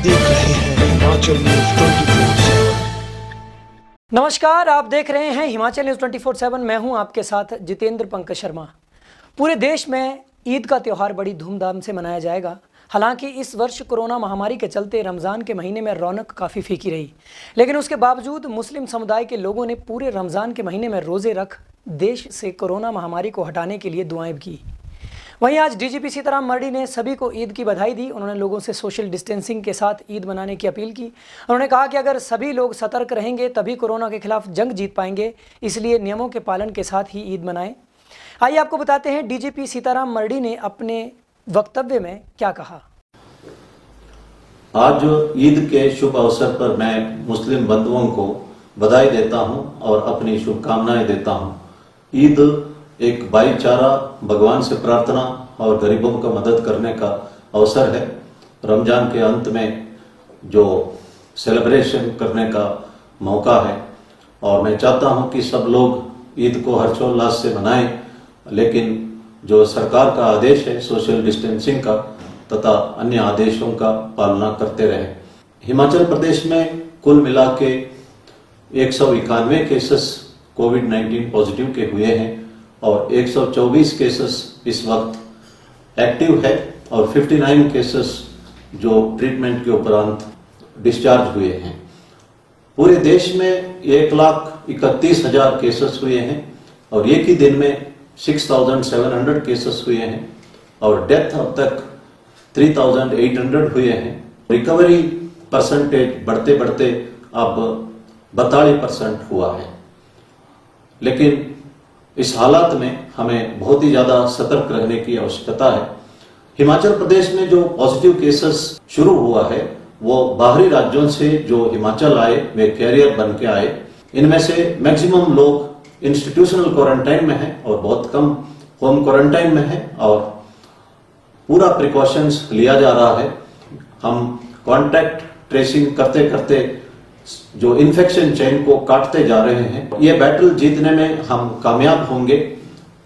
देख रहे हैं हिमाचल न्यूज 24/7। नमस्कार, आप देख रहे हैं हिमाचल न्यूज 24/7। मैं हूं आपके साथ जितेंद्र पंकज शर्मा। पूरे देश में ईद का त्यौहार बड़ी धूमधाम से मनाया जाएगा। हालांकि इस वर्ष कोरोना महामारी के चलते रमज़ान के महीने में रौनक काफ़ी फीकी रही, लेकिन उसके बावजूद मुस्लिम समुदाय के लोगों ने पूरे रमज़ान के महीने में रोज़े रख देश से कोरोना महामारी को हटाने के लिए दुआएं की। वहीं आज डीजीपी सीताराम मरडी ने सभी को ईद की बधाई दी। उन्होंने लोगों से सोशल डिस्टेंसिंग के साथ ईद मनाने की अपील की। उन्होंने कहा कि अगर सभी लोग सतर्क रहेंगे तभी कोरोना के खिलाफ जंग जीत पाएंगे, इसलिए नियमों के पालन के साथ ही ईद मनाएं। आइए आपको बताते हैं डीजीपी सीताराम मरडी ने अपने वक्तव्य में क्या कहा। आज ईद के शुभ अवसर पर मैं मुस्लिम बंधुओं को बधाई देता हूं और अपनी शुभकामनाएं देता हूं। ईद एक भाईचारा, भगवान से प्रार्थना और गरीबों का मदद करने का अवसर है। रमजान के अंत में जो सेलिब्रेशन करने का मौका है और मैं चाहता हूं कि सब लोग ईद को हर्षोल्लास से मनाएं, लेकिन जो सरकार का आदेश है सोशल डिस्टेंसिंग का तथा अन्य आदेशों का पालना करते रहे। हिमाचल प्रदेश में कुल मिला के 191 केसेस कोविड-19 पॉजिटिव के हुए हैं और 124 केसेस इस वक्त एक्टिव है और 59 केसेस जो ट्रीटमेंट के उपरांत डिस्चार्ज हुए हैं। पूरे देश में 1,31,000 केसेस हुए हैं और एक ही दिन में 6,700 केसेस हुए हैं और डेथ अब तक 3,800 हुए हैं। रिकवरी परसेंटेज बढ़ते बढ़ते अब 42% हुआ है। लेकिन इस हालात में हमें बहुत ही ज्यादा सतर्क रहने की आवश्यकता है। हिमाचल प्रदेश में जो पॉजिटिव केसेस शुरू हुआ है वो बाहरी राज्यों से जो हिमाचल आए, वे कैरियर बन के आए। इनमें से मैक्सिमम लोग इंस्टीट्यूशनल क्वारंटाइन में हैं और बहुत कम होम क्वारंटाइन में हैं और पूरा प्रिकॉशंस लिया जा रहा है। हम कॉन्टैक्ट ट्रेसिंग करते करते जो इन्फेक्शन चेन को काटते जा रहे हैं। ये बैटल जीतने में हम कामयाब होंगे,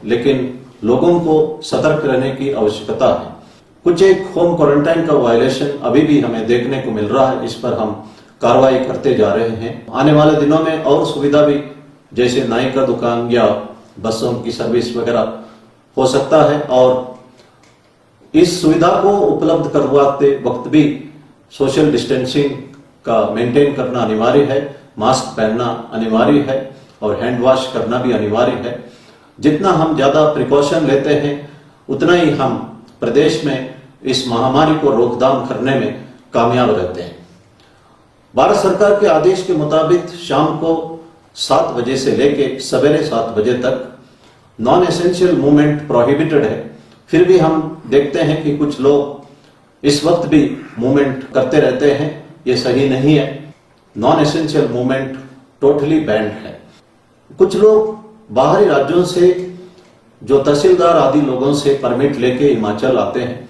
लेकिन लोगों को सतर्क रहने की आवश्यकता है। कुछ एक होम क्वारंटाइन का वायलेशन अभी भी हमें देखने को मिल रहा है, इस पर हम कार्रवाई करते जा रहे हैं। आने वाले दिनों में और सुविधा भी, जैसे नाई का दुकान या बसों की सर्विस वगैरह हो सकता है और इस सुविधा को उपलब्ध करवाते वक्त भी सोशल डिस्टेंसिंग का मेंटेन करना अनिवार्य है, मास्क पहनना अनिवार्य है और हैंड वॉश करना भी अनिवार्य है। जितना हम ज्यादा प्रिकॉशन लेते हैं उतना ही हम प्रदेश में इस महामारी को रोकथाम करने में कामयाब रहते हैं। भारत सरकार के आदेश के मुताबिक शाम को 7 बजे से लेके सवेरे 7 बजे तक नॉन एसेंशियल मूवमेंट प्रोहिबिटेड है। फिर भी हम देखते हैं कि कुछ लोग इस वक्त भी मूवमेंट करते रहते हैं, ये सही नहीं है। Non essential movement totally band है। कुछ लोग बाहरी राज्यों से जो तहसीलदार आदि लोगों से परमिट लेके हिमाचल आते हैं।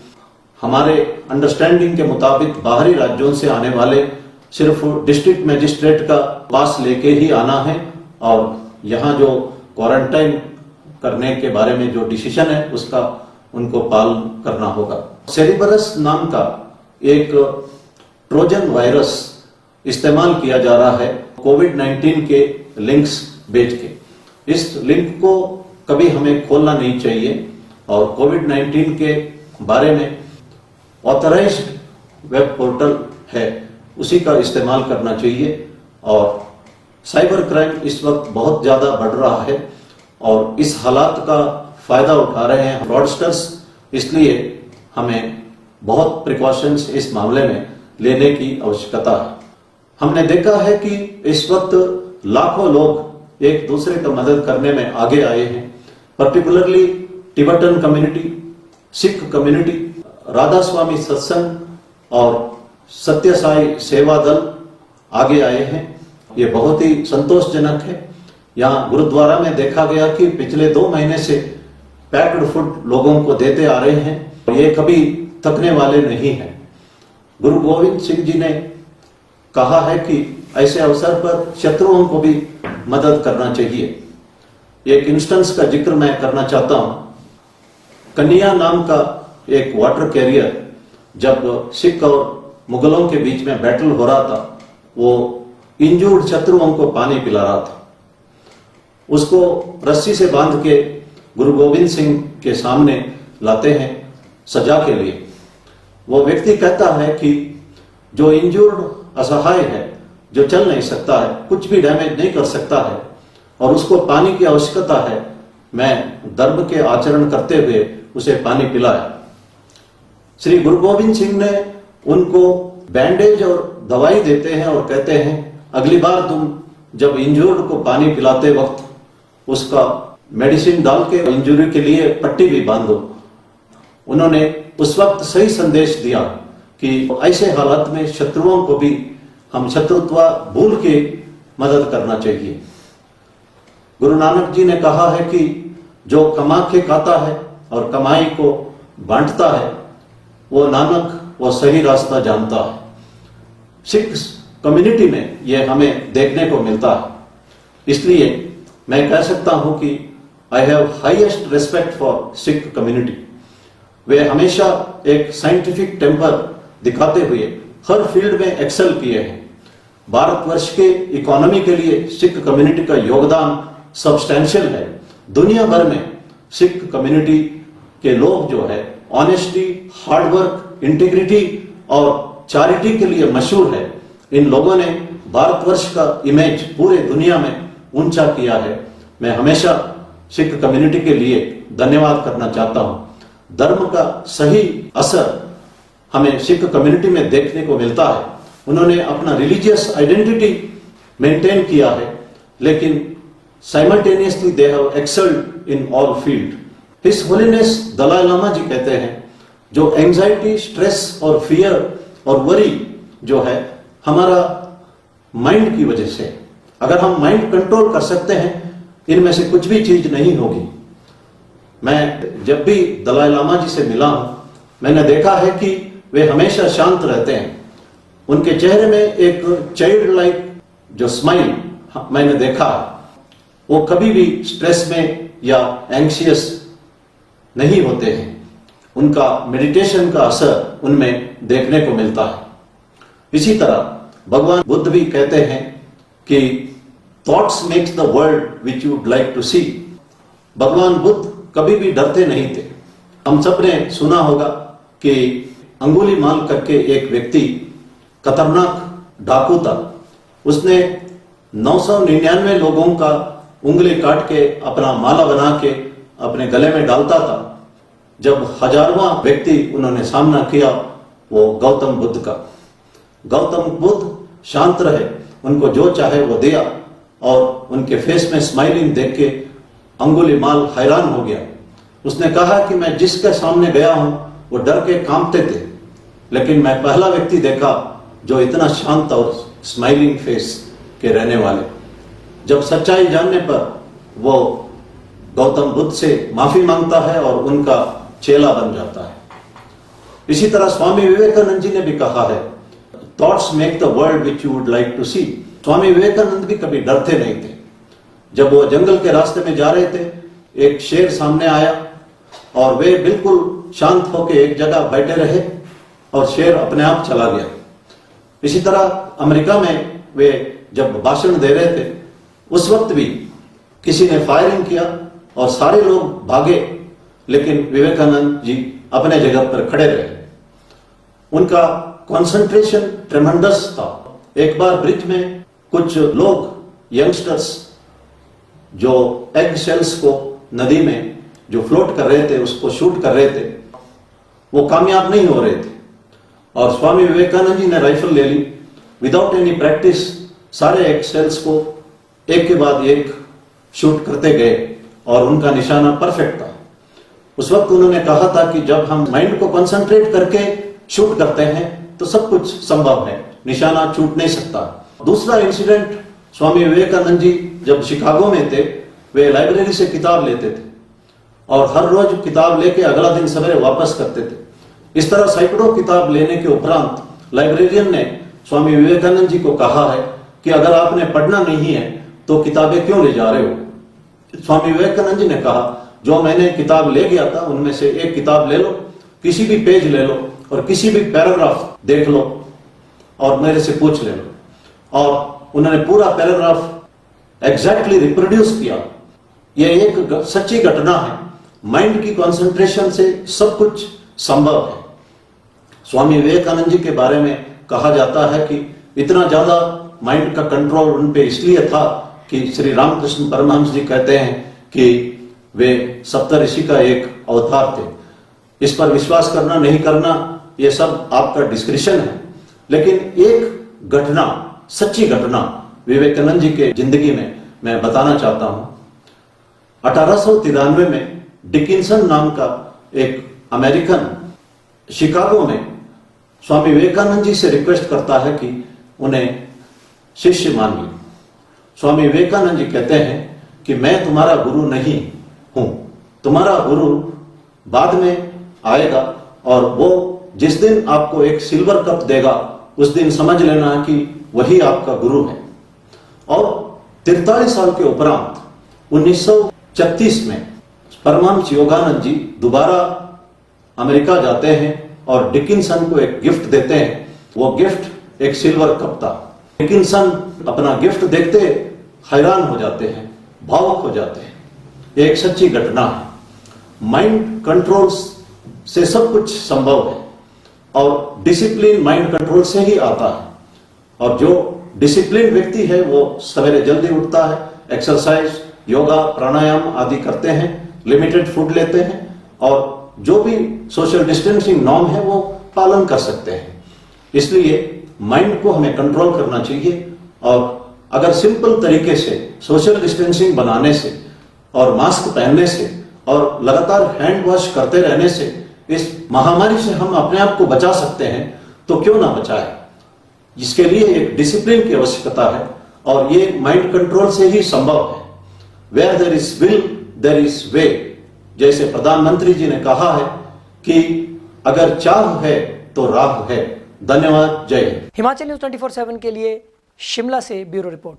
हमारे अंडरस्टैंडिंग के मुताबिक बाहरी राज्यों से आने वाले सिर्फ डिस्ट्रिक्ट मजिस्ट्रेट का पास लेके ही आना है और यहाँ जो क्वारंटाइन करने के बारे में जो डिसीजन है उसका उनको पालन करना होगा। सेरिबरस नाम का एक ट्रोजन वायरस इस्तेमाल किया जा रहा है कोविड-19 के लिंक्स भेज के। इस लिंक को कभी हमें खोलना नहीं चाहिए और कोविड-19 के बारे में ऑथराइज्ड वेब पोर्टल है उसी का इस्तेमाल करना चाहिए। और साइबर क्राइम इस वक्त बहुत ज्यादा बढ़ रहा है और इस हालात का फायदा उठा रहे हैं फ्रॉडस्टर्स, इसलिए हमें बहुत प्रिकॉशंस इस मामले में लेने की आवश्यकता है। हमने देखा है कि इस वक्त लाखों लोग एक दूसरे का मदद करने में आगे आए हैं, particularly Tibetan community, Sikh community, Radha Swami Satsang और सत्य साई सेवा दल आगे आए हैं। ये बहुत ही संतोषजनक है। यहाँ गुरुद्वारा में देखा गया कि पिछले 2 महीने से पैक्ड फूड लोगों को देते आ रहे हैं। ये कभी थकने वाले नहीं हैं। गुरु गोविंद सिंह जी ने कहा है कि ऐसे अवसर पर शत्रुओं को भी मदद करना चाहिए। एक इंस्टेंस का जिक्र मैं करना चाहता हूं। कन्या नाम का एक वाटर कैरियर जब सिख और मुगलों के बीच में बैटल हो रहा था, वो इंजूर्ड शत्रुओं को पानी पिला रहा था। उसको रस्सी से बांध के गुरु गोविंद सिंह के सामने लाते हैं सजा के लिए। वो व्यक्ति कहता है कि जो इंजूर्ड असहाय है, जो चल नहीं सकता है, कुछ भी डैमेज नहीं कर सकता है और उसको पानी की आवश्यकता है, मैं धर्म के आचरण करते हुए उसे पानी पिलाया। श्री गुरु गोविंद सिंह ने उनको बैंडेज और दवाई देते हैं और कहते हैं अगली बार तुम जब इंजूर्ड को पानी पिलाते वक्त उसका मेडिसिन डाल के इंजरी के लिए पट्टी भी बांधो। उन्होंने उस वक्त सही संदेश दिया कि ऐसे हालात में शत्रुओं को भी हम शत्रुत्व भूल के मदद करना चाहिए। गुरु नानक जी ने कहा है कि जो कमा के खाता है और कमाई को बांटता है, वो नानक वो सही रास्ता जानता है। सिख कम्युनिटी में यह हमें देखने को मिलता है। इसलिए मैं कह सकता हूं कि I have highest respect for Sikh community. वे हमेशा एक साइंटिफिक टेम्पर दिखाते हुए हर फील्ड में एक्सेल किए हैं। भारतवर्ष के इकोनॉमी के लिए सिख कम्युनिटी का योगदान सब्सटैंशियल है। दुनिया भर में सिख कम्युनिटी के लोग जो है ऑनेस्टी, हार्डवर्क, इंटीग्रिटी और चैरिटी के लिए मशहूर है। इन लोगों ने भारतवर्ष का इमेज पूरे दुनिया में ऊंचा किया है। मैं हमेशा सिख कम्युनिटी के लिए धन्यवाद करना चाहता हूं। धर्म का सही असर हमें सिख कम्युनिटी में देखने को मिलता है। उन्होंने अपना रिलीजियस आइडेंटिटी मेंटेन किया है, लेकिन simultaneously they have excelled in all field. His holiness Dalai Lama ji कहते हैं जो एंजाइटी, स्ट्रेस और फियर और वरी जो है हमारा माइंड की वजह से, अगर हम माइंड कंट्रोल कर सकते हैं, इनमें से कुछ भी चीज नहीं होगी। मैं जब भी दलाई लामा जी से मिला हूं, मैंने देखा है कि वे हमेशा शांत रहते हैं। उनके चेहरे में एक चाइल्ड लाइक जो स्माइल मैंने देखा, वो कभी भी स्ट्रेस में या एंग्शियस नहीं होते हैं। उनका मेडिटेशन का असर उनमें देखने को मिलता है। इसी तरह भगवान बुद्ध भी कहते हैं कि thoughts makes the world which you would like to see. भगवान बुद्ध कभी भी डरते नहीं थे। हम सब ने सुना होगा कि अंगुलीमाल करके एक व्यक्ति खतरनाक डाकू था। उसने 999 लोगों का उंगली काट के अपना माला बना के अपने गले में डालता था। जब 1000वां व्यक्ति उन्होंने सामना किया, वो गौतम बुद्ध का। गौतम बुद्ध शांत रहे, उनको जो चाहे वो दिया और उनके फेस में स्माइलिंग देख के अंगुलीमाल हैरान हो गया। उसने कहा कि मैं जिसके सामने गया हूं वो डर के कांपते थे, लेकिन मैं पहला व्यक्ति देखा जो इतना शांत और स्माइलिंग फेस के रहने वाले। जब सच्चाई जानने पर वो गौतम बुद्ध से माफी मांगता है और उनका चेला बन जाता है। इसी तरह स्वामी विवेकानंद जी ने भी कहा है, thoughts make the world which you would like to see. Swami Vivekananda भी कभी डरते नहीं थे। जब वो जंगल के रास्ते में जा रहे थे, एक शेर सामने आया और वे बिल्कुल शांत होकर एक जगह बैठे रहे और शेर अपने आप चला गया। इसी तरह अमेरिका में वे जब भाषण दे रहे थे, उस वक्त भी किसी ने फायरिंग किया और सारे लोग भागे, लेकिन विवेकानंद जी अपने जगह पर खड़े रहे। उनका कंसंट्रेशन ट्रेमेंडस था। एक बार ब्रिज में कुछ लोग, यंगस्टर्स, जो एग शेल्स को नदी में जो फ्लोट कर रहे थे, उसको शूट कर रहे थे, वो कामयाब नहीं हो रहे थे। और स्वामी विवेकानंद जी ने राइफल ले ली, विदाउट एनी प्रैक्टिस सारे एग शेल्स को एक के बाद एक शूट करते गए और उनका निशाना परफेक्ट था। उस वक्त उन्होंने कहा था कि जब हम माइंड को कंसंट्रेट करके शूट करते हैं तो सब कुछ संभव है, निशाना छूट नहीं सकता। दूसरा इंसिडेंट, स्वामी विवेकानंद जी जब शिकागो में थे, वे लाइब्रेरी से किताब लेते थे और हर रोज किताब लेके अगला दिन सवेरे वापस करते थे। इस तरह सैकड़ों किताब लेने के उपरांत लाइब्रेरियन ने स्वामी विवेकानंद जी को कहा है कि अगर आपने पढ़ना नहीं है तो किताबें क्यों ले जा रहे हो। स्वामी विवेकानंद जी ने कहा, जो मैंने किताब ले गया था उनमें से एक किताब ले लो, किसी भी पेज ले लो और किसी भी पैराग्राफ देख लो, और मेरे से पूछ लेना। और उन्होंने पूरा पैराग्राफ एग्जैक्टली रिप्रोड्यूस किया। ये एक सच्ची घटना है। माइंड की कंसंट्रेशन से सब कुछ संभव है। स्वामी विवेकानंद जी के बारे में कहा जाता है कि इतना ज्यादा माइंड का कंट्रोल उन पे इसलिए था कि श्री रामकृष्ण परमहंस जी कहते हैं कि वे सप्तऋषि का एक अवतार थे। इस पर विश्वास करना नहीं करना ये सब आपका डिस्क्रिप्शन है, लेकिन एक घटना, सच्ची घटना विवेकानंद जी के जिंदगी में मैं बताना चाहता हूं। 1893 में डिकिंसन नाम का एक अमेरिकन शिकागो में स्वामी विवेकानंद जी से रिक्वेस्ट करता है कि उन्हें शिष्य मानिए। स्वामी विवेकानंद जी कहते हैं कि मैं तुम्हारा गुरु नहीं हूं, तुम्हारा गुरु बाद में आएगा और वो जिस दिन आपको एक सिल्वर कप देगा उस दिन समझ लेना कि वही आपका गुरु है। और 43 साल के उपरांत 1936 में परमहंस योगानंद जी दोबारा अमेरिका जाते हैं और डिकिंसन को एक गिफ्ट देते हैं। वो गिफ्ट एक सिल्वर कप था। डिकिंसन अपना गिफ्ट देखते हैरान हो जाते हैं, भावुक हो जाते हैं। ये एक सच्ची घटना है। माइंड कंट्रोल से सब कुछ संभव है और डिसिप्लिन माइंड कंट्रोल से ही आता है। और जो डिसिप्लिन व्यक्ति है वो सवेरे जल्दी उठता है, एक्सरसाइज, योगा, प्राणायाम आदि करते हैं, लिमिटेड फूड लेते हैं और जो भी सोशल डिस्टेंसिंग नॉर्म है वो पालन कर सकते हैं। इसलिए माइंड को हमें कंट्रोल करना चाहिए। और अगर सिंपल तरीके से सोशल डिस्टेंसिंग बनाने से और मास्क पहनने से और लगातार हैंड वॉश करते रहने से इस महामारी से हम अपने आप को बचा सकते हैं तो क्यों ना बचाए। जिसके लिए एक डिसिप्लिन की आवश्यकता है और ये माइंड कंट्रोल से ही संभव है। Where there is will there is way, जैसे प्रधानमंत्री जी ने कहा है कि अगर चाह है तो राह है। धन्यवाद। जय हिंद। हिमाचल न्यूज 24/7 के लिए शिमला से ब्यूरो रिपोर्ट।